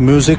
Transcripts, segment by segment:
Music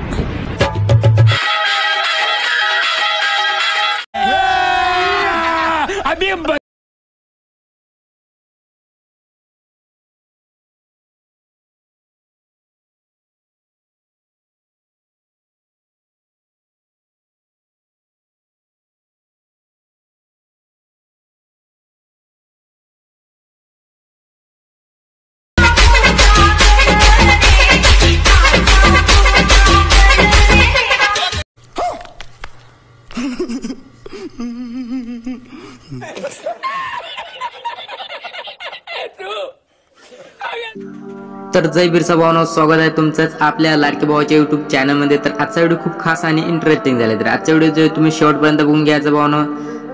तर जय बिरसा भावांनो, स्वागत आहे तुमचंच आपल्या लाडके भावाच्या युट्यूब चॅनलमध्ये। तर आजचा व्हिडिओ खूप खास आणि इंटरेस्टिंग झाला। तर आजचा व्हिडिओ जो तुम्ही शेवटपर्यंत बघून घ्यायचा भावांनो,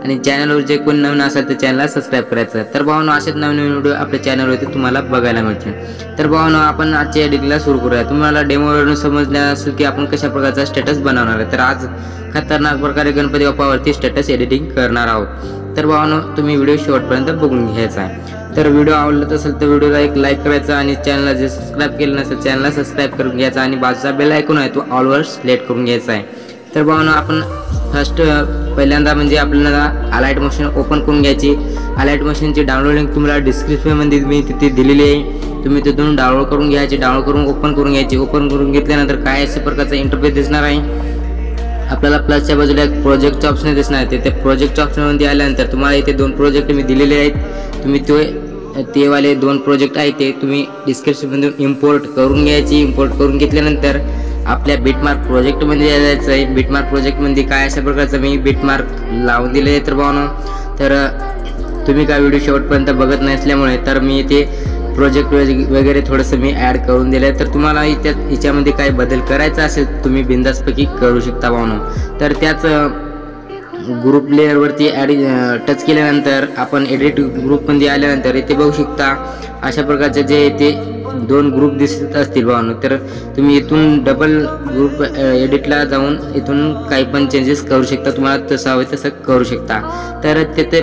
आणि चॅनलवर जे कोण नवीन असेल तर चॅनलला सबस्क्राइब करायचं। तर भावांनो, असेच नवीन व्हिडिओ आपल्या चॅनलवरती तुम्हाला बघायला मिळतील। तर भावांनो, आपण आजच्या एडिटिंगला सुरू करूया। तुम्हाला डेमोवरून समजलं असेल की आपण कशा प्रकारचा स्टेटस बनवणार आहे। तर आज खतरनाक प्रकारे गणपती बाप्पावरती स्टेटस एडिटिंग करणार आहोत। तर भावांनो, तुम्ही व्हिडिओ शेवटपर्यंत बघून घ्यायचा आहे। तर व्हिडिओ आवडला असेल तर व्हिडिओला एक लाईक करायचा, आणि चॅनलला जे सबस्क्राइब केलं नसेल चॅनलला सबस्क्राइब करून घ्यायचा, आणि बाजूचा बेल आयकॉन आहे तो ऑलवर सिलेक्ट करून घ्यायचा आहे। तर भावांनो, आपण फर्स्ट पहिल्यांदा म्हणजे आपल्याला अलाइट मोशन ओपन करून घ्यायची। अलाइट मोशनची डाउनलोड लिंक तुम्हाला डिस्क्रिप्शनमध्ये मी तिथे दिलेली आहे, तुम्ही तिथून डाउनलोड करून घ्यायची। डाउनलोड करून ओपन करून घ्यायची। ओपन करून घेतल्यानंतर काय अशा प्रकारचा इंटरफेस दिसणार आहे। आपल्याला प्लसच्या बाजूला एक प्रोजेक्टचा ऑप्शन दिसणार आहे। त्या प्रोजेक्टच्या ऑप्शनमध्ये आल्यानंतर तुम्हाला इथे दोन प्रोजेक्ट मी दिलेले आहेत। तुम्ही ते वाले दोन प्रोजेक्ट आहेत ते तुम्ही डिस्क्रिप्शनमधून इम्पोर्ट करून घ्यायची। इम्पोर्ट करून घेतल्यानंतर आपल्या बिटमार्क प्रोजेक्टमध्ये जायचं आहे। बिटमार्क प्रोजेक्टमध्ये काय अशा प्रकारचं मी बिटमार्क लावून दिले आहे। तर भावांनो, तर तुम्ही काय व्हिडिओ शेवटपर्यंत बघत नसल्यामुळे तर मी इथे प्रोजेक्ट वगैरे थोडंसं मी ॲड करून दिलं आहे। तर तुम्हाला याच्यामध्ये काय बदल करायचा असेल तुम्ही बिंदासपैकी करू शकता भावांनो। तर त्याच ग्रुप लेअरवरती टच केल्यानंतर आपण एडिट ग्रुपमध्ये आल्यानंतर इथे बघू शकता अशा प्रकारचे जे इथे दोन ग्रुप दिसत असतील भावांनो। तर तुम्ही इथून डबल ग्रुप एडिटला जाऊन इथून काही पण चेंजेस करू शकता। तुम्हाला तसं हवं तसं करू शकता। तर तिथे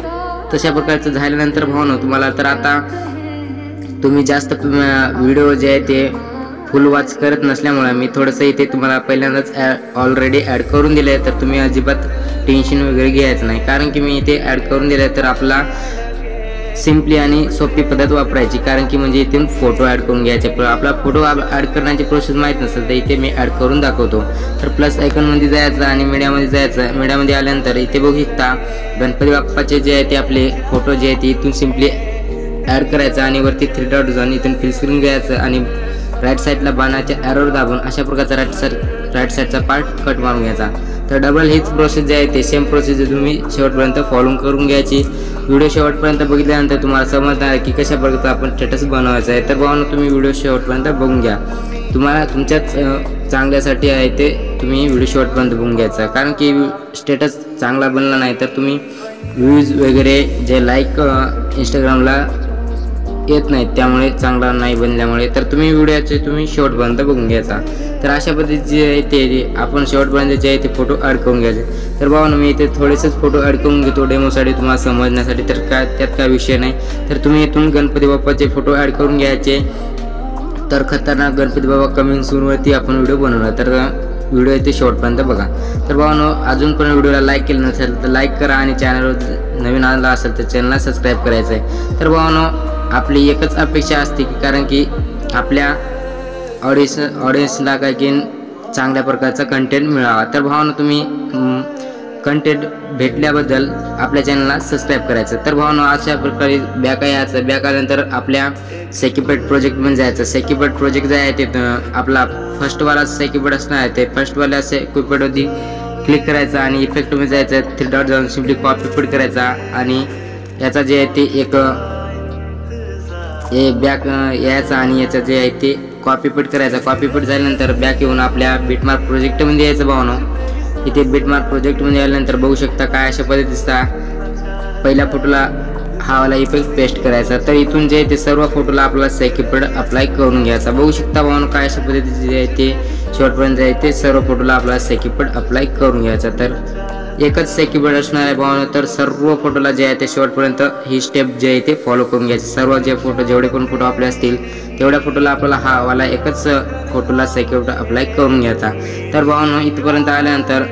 तशा प्रकारचं झाल्यानंतर भावांनो, तुम्हाला तर आता तुम्ही जास्त व्हिडिओ जे आहे ते फुल वॉच करत नसल्यामुळे मी थोडंसं इथे तुम्हाला पहिल्यांदाच ऑलरेडी ॲड करून दिलं आहे। तर तुम्ही अजिबात टेन्शन वगैरे घ्यायचं नाही, कारण की मी इथे ॲड करून दिलं आहे। तर आपला सिम्पली आणि सोपी पद्धत वापरायची, कारण की म्हणजे इथून फोटो ॲड करून घ्यायचे। आपला फोटो ॲड करण्याची प्रोसेस माहीत नसेल तर इथे मी ॲड करून दाखवतो। तर प्लस आयकॉनमध्ये जायचं आणि मीडियामध्ये जायचं। मीडियामध्ये आल्यानंतर इथे बघू शकता गणपती बाप्पाचे जे आहे ते आपले फोटो जे आहे ते इथून सिम्पली ॲड करायचं, आणि वरती 3 डॉट जाऊन इथून फिल स्क्रीन घ्यायचं, आणि राईट साईडला बाणाच्या ॲरोवर दाबून अशा प्रकारचा राईट साईडचा पार्ट कट मारून घ्यायचा। तर डबल हीच प्रोसेस जे आहे ते सेम प्रोसेस तुम्ही शेवटपर्यंत फॉलो करून घ्यायची। व्हिडिओ शेवटपर्यंत बघितल्यानंतर तुम्हाला समजणार आहे की कशा प्रकारचा आपण स्टेटस बनवायचा आहे। तर भावांनो, तुम्ही व्हिडिओ शेवटपर्यंत बघून घ्या। तुम्हाला तुमच्याच चांगल्यासाठी आहे ते तुम्ही व्हिडिओ शेवटपर्यंत बघून घ्यायचा, कारण की स्टेटस चांगला बनला नाही तर तुम्ही व्ह्यूज वगैरे जे लाईक इंस्टाग्रामला येत नाहीत, त्यामुळे चांगला नाही बनल्यामुळे। तर तुम्ही व्हिडिओचे तुम्ही शेवटपर्यंत बघून घ्यायचा। तर अशा पद्धतीचे आहे ते आपण शेवटपर्यंत जे आहे ते फोटो ॲड करून घ्यायचे। तर भावांनो, मी इथे थोडेसेच फोटो ॲड करून घेतो डेमोसाठी तुम्हाला समजण्यासाठी। तर त्यात काय विषय नाही। तर तुम्ही इथून गणपती बाप्पाचे फोटो ॲड करून घ्यायचे। तर खतरनाक गणपती बाप्पा कमिंग सूनवरती आपण व्हिडिओ बनवला। तर व्हिडिओ इथे शेवटपर्यंत बघा। तर भावांनो, अजून पण व्हिडिओला लाईक केलं नसेल तर लाईक करा, आणि चॅनलवर नवीन आला असेल तर चॅनलला सबस्क्राईब करायचं आहे। तर भावांनो, आपली एकच अपेक्षा असते की कारण की आपल्या ऑडियन्सला काय की चांगल्या प्रकारचा कंटेंट मिळावा। तर भावांनो, तुम्ही कंटेंट भेटल्याबद्दल आपल्या चॅनलला सबस्क्राईब करायचं। तर भावांनो, अशा प्रकारे बॅक यायचं। बॅक आल्यानंतर आपल्या सेक्युपेड प्रोजेक्टमध्ये जायचं। सेक्युपेड प्रोजेक्ट जे आहे ते आपला फर्स्टवाला सेक्युपेड असणार आहे, ते फर्स्टवाल्या सेक्युपेडवरती क्लिक करायचं, आणि इफेक्टमध्ये जायचं। 3 डॉट जाऊन सिम्पली कॉपी पेस्ट करायचा, आणि याचा जे आहे ते एक बॅक यायचा, आणि याचं जे आहे ते कॉपी पेस्ट करायचा। कॉपी पेस्ट झाल्यानंतर बॅक येऊन आपल्या बिटमार्क प्रोजेक्टमध्ये यायचं भावांनो। इथे बिटमार्क प्रोजेक्टमध्ये आल्यानंतर बघू शकता काय अशा पद्धती दिसता। पहिल्या फोटोला हा वाला इफेक्ट पेस्ट करायचा। तर इथून जे आहे ते सर्व फोटोला आपला सेक्युपेड अप्लाय करून घ्यायचा। बघू शकता भावांनो काय अशा पद्धतीचे जे आहे ते शेवटपर्यंत आहे ते सर्व फोटोला आपला सेक्युपेड अप्लाय करून घ्यायचा। तर एकच सेक्युबर्ड असणार आहे भावानो. तर सर्व फोटोला जे आहे ते शेवटपर्यंत ही स्टेप जे आहे ते फॉलो करून घ्यायचे. सर्व जे फोटो जेवढे पण फोटो आपले असतील तेवढ्या फोटोला आपल्याला हा वाला एकच फोटोला सेक्युबर्ड अप्लाय करून घ्यायचा. तर भावानो इथपर्यंत आल्यानंतर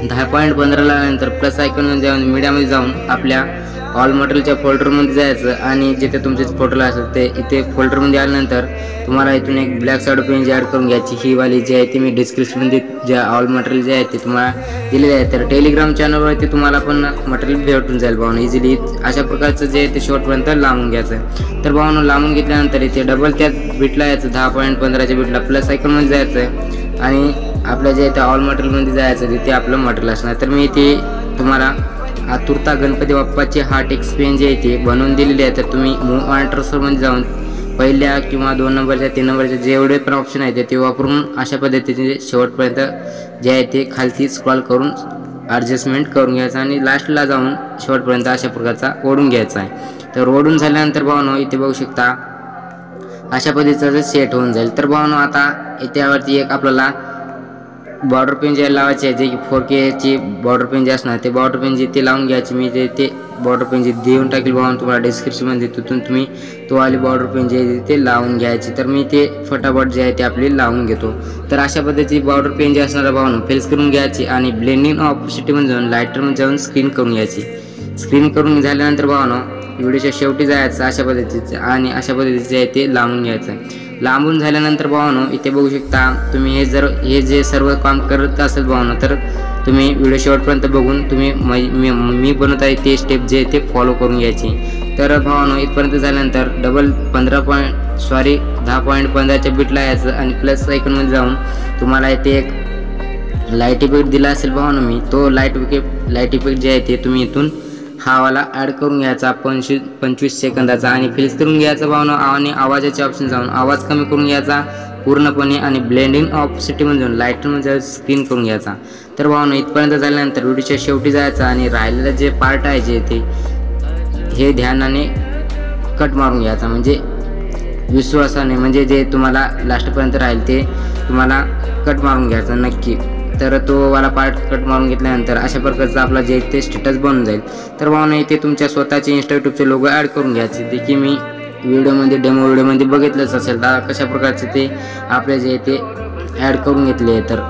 10.15ला आल्यानंतर प्लस आयकॉनमध्ये जाऊन मीडियामध्ये जाऊन आपल्या ऑल मटेरियलच्या फोल्डरमध्ये जायचं आणि जिथे तुमचे फोटोला असेल ते इथे फोल्डरमध्ये आल्यानंतर तुम्हाला इथून एक ब्लॅक शॅडो पेन ॲड करून घ्यायची. ही वाली जी आहे ती मी डिस्क्रिप्शनमध्ये ज्या ऑल मटेरियल जे आहे ते तुम्हाला दिलेले आहे. तर टेलिग्राम चॅनलवरती तुम्हाला पण मटेरियल भेटून जाईल भावानो इझिली. अशा प्रकारचं जे आहे ते शेवटपर्यंत लांबून घ्यायचं आहे. तर भावानो लांबून घेतल्यानंतर इथे डबल त्याच बिटला यायचं 10.15च्या बिटला प्लस आयकॉनमध्ये जायचं आहे आणि आपलं जे आहे ते ऑल मटेरियलमध्ये जायचं तिथे आपलं मटेरियल असणार. तर मी इथे तुम्हाला आतुरता गणपती बाप्पाची हार्ट एक्सपेन जे आहे ते बनवून दिलेली आहे. तर तुम्ही मूव ऑन ट्रान्सफरमध्ये जाऊन पहिल्या किंवा 2 नंबरच्या 3 नंबरच्या जेवढे पण ऑप्शन आहेत ते वापरून अशा पद्धतीने शेवटपर्यंत जे आहे ते खालती स्क्रॉल करून ॲडजस्टमेंट करून घ्यायचं आणि लास्टला जाऊन शेवटपर्यंत अशा प्रकारचा ओढून घ्यायचा आहे. तर ओढून झाल्यानंतर भावानो इथे बघू शकता अशा पद्धतीचं सेट होऊन जाईल. तर भावानो आता त्यावरती एक आपल्याला बॉर्डर पेन जे लावायचे आहे जे की 4K बॉर्डर पेन जे असणार ते बॉर्डर पेन जे ते लावून घ्यायचे. मी ते बॉर्डर पेन जे देऊन टाकेल भावानो तुम्हाला डिस्क्रिप्शनमध्ये, तिथून तुम्ही तो वाली बॉर्डर पेन जे आहे ते लावून घ्यायचे. तर मी ते फटाफट जे आहे ते आपली लावून घेतो. तर अशा पद्धतीची बॉर्डर पेन जे असणार भावानो फेल्स करून घ्यायची आणि ब्लेंडिंग ऑपोसिटीमध्ये जाऊन लायटरमध्ये जाऊन स्क्रीन करून घ्यायची. स्क्रीन करून झाल्यानंतर भावानो व्हिडिओच्या शेवटी जायचं अशा पद्धतीचं आणि अशा पद्धतीचे आहे ते लांबून घ्यायचं. लांबून झाल्यानंतर भावानो इथे बघू शकता तुम्ही हे जे सर्व काम करत असेल भावानो तर तुम्ही व्हिडिओ शेवटपर्यंत बघून तुम्ही मी बनवत आहे ते स्टेप जे ते फॉलो करून घ्यायची. तर भावानो इथपर्यंत झाल्यानंतर 10.15च्या बिटला यायचं आणि प्लस आयकॉनमध्ये जाऊन तुम्हाला इथे एक लाईट इफेक्ट दिला असेल भावानो मी तो लाईट इफेक्ट जे आहे ते तुम्ही इथून हा वाला ॲड करून घ्यायचा 25 सेकंदाचा आणि फिल्स करून घ्यायचा भावानो. आणि आवाजाचे ऑप्शन जाऊन आवाज कमी करून घ्यायचा पूर्णपणे आणि ब्लेंडिंग ऑपोसिटीमध्ये जाऊन लायटरमध्ये स्क्रीन करून घ्यायचा. तर भावानो इथपर्यंत झाल्यानंतर व्हिडिओच्या शेवटी जायचं आणि राहिलेलं जे पार्ट आहे जे ते हे ध्यानाने कट मारून घ्यायचा म्हणजे विश्वासाने म्हणजे जे तुम्हाला लास्टपर्यंत राहील ते तुम्हाला कट मारून घ्यायचा नक्की. तर तो वाला पार्ट कट मारून घेतल्यानंतर अशा प्रकारचा आपला जे ते स्टेटस बनून जाईल. तर भावानो इथे तुमच्या स्वतःचे इंस्टा यूट्यूबचे लोगो ॲड करून घ्यायचे जे की मी डेमो व्हिडिओमध्ये बघितलंच असेल. तर कशा प्रकारचे ते आपले जे ते ॲड करून घेतले. तर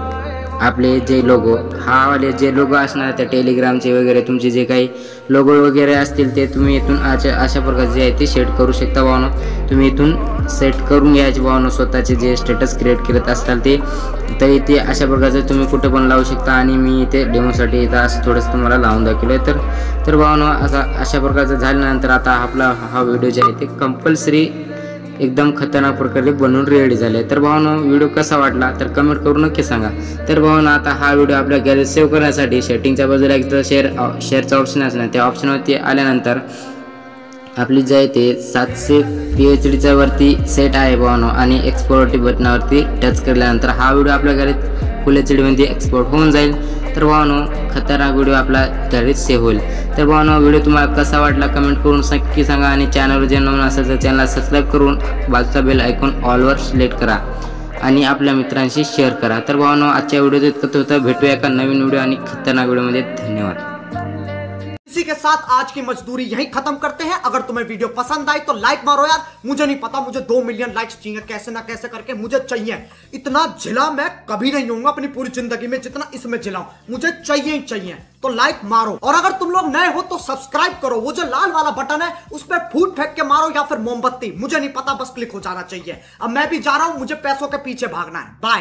आपले जे लोगो हा वाले जे लोगो असणार त्या टेलिग्रामचे वगैरे तुमचे जे काही लोगो वगैरे असतील ते तुम्ही इथून अशा प्रकारचे जे आहे ते सेट करू शकता भावानो. तुम्ही इथून सेट करून घ्यायचे भावानो स्वतःचे जे स्टेटस क्रिएट करत असताल ते. तर इथे अशा प्रकारचं तुम्ही कुठे पण लावू शकता आणि मी इथे डेमोसाठी इथं असं थोडंसं तुम्हाला लावून दाखवलं आहे. तर भावानो अशा प्रकारचं झाल्यानंतर आता आपला हा व्हिडिओ जे आहे ते कंपल्सरी एकदम खतरनाक प्रकारे बनवून रेडी झाले. तर भावानो व्हिडिओ कसा वाटला तर कमेंट करून नक्की सांगा. तर भावानो आता हा व्हिडिओ आपल्या गॅलरीत सेव्ह करण्यासाठी सेटिंगच्या बाजूला एक तर शेअरचा ऑप्शन असणार त्या ऑप्शनवरती आल्यानंतर आपली जे आहे ते 700 PHDच्या वरती सेट आहे भावानो आणि एक्सपोर्ट बटनावरती टच केल्यानंतर हा व्हिडिओ आपल्या गॅलरीत फुल HD मध्ये एक्सपोर्ट होऊन जाईल. तर भावानो खतरनाक व्हिडिओ आपला गॅलरीत सेव्ह होईल. तर भावानो व्हिडिओ तुम्हाला कसा वाटला कमेंट करून नक्की सांगा आणि चॅनलवर जे नवीन असेल तर चॅनलला सबस्क्राईब करून बाजूचा बेल आयकॉन ऑलवर सिलेक्ट करा आणि आपल्या मित्रांशी शेअर करा. तर भावानो आजच्या व्हिडिओत इतकं होतं. भेटूया एका नवीन व्हिडिओ आणि खतरनाक व्हिडिओमध्ये. धन्यवाद. इसी के साथ आज की मजदूरी यहीं खत्म करते हैं. अगर तुम्हें वीडियो पसंद आई तो लाइक मारो यार. मुझे नहीं पता मुझे 2 मिलियन लाइक्स चाहिए कैसे ना कैसे करके मुझे चाहिए. इतना जिला मैं कभी नहीं होऊंगा अपनी पूरी जिंदगी में जितना इसमें जिलाऊं. मुझे चाहिए ही चाहिए. तो लाइक मारो और अगर तुम लोग नए हो तो सब्सक्राइब करो. वो जो लाल वाला बटन है उस पर फूट फेंक के मारो या फिर मोमबत्ती मुझे नहीं पता बस क्लिक हो जाना चाहिए. अब मैं भी जा रहा हूं मुझे पैसों के पीछे भागना है. बाय.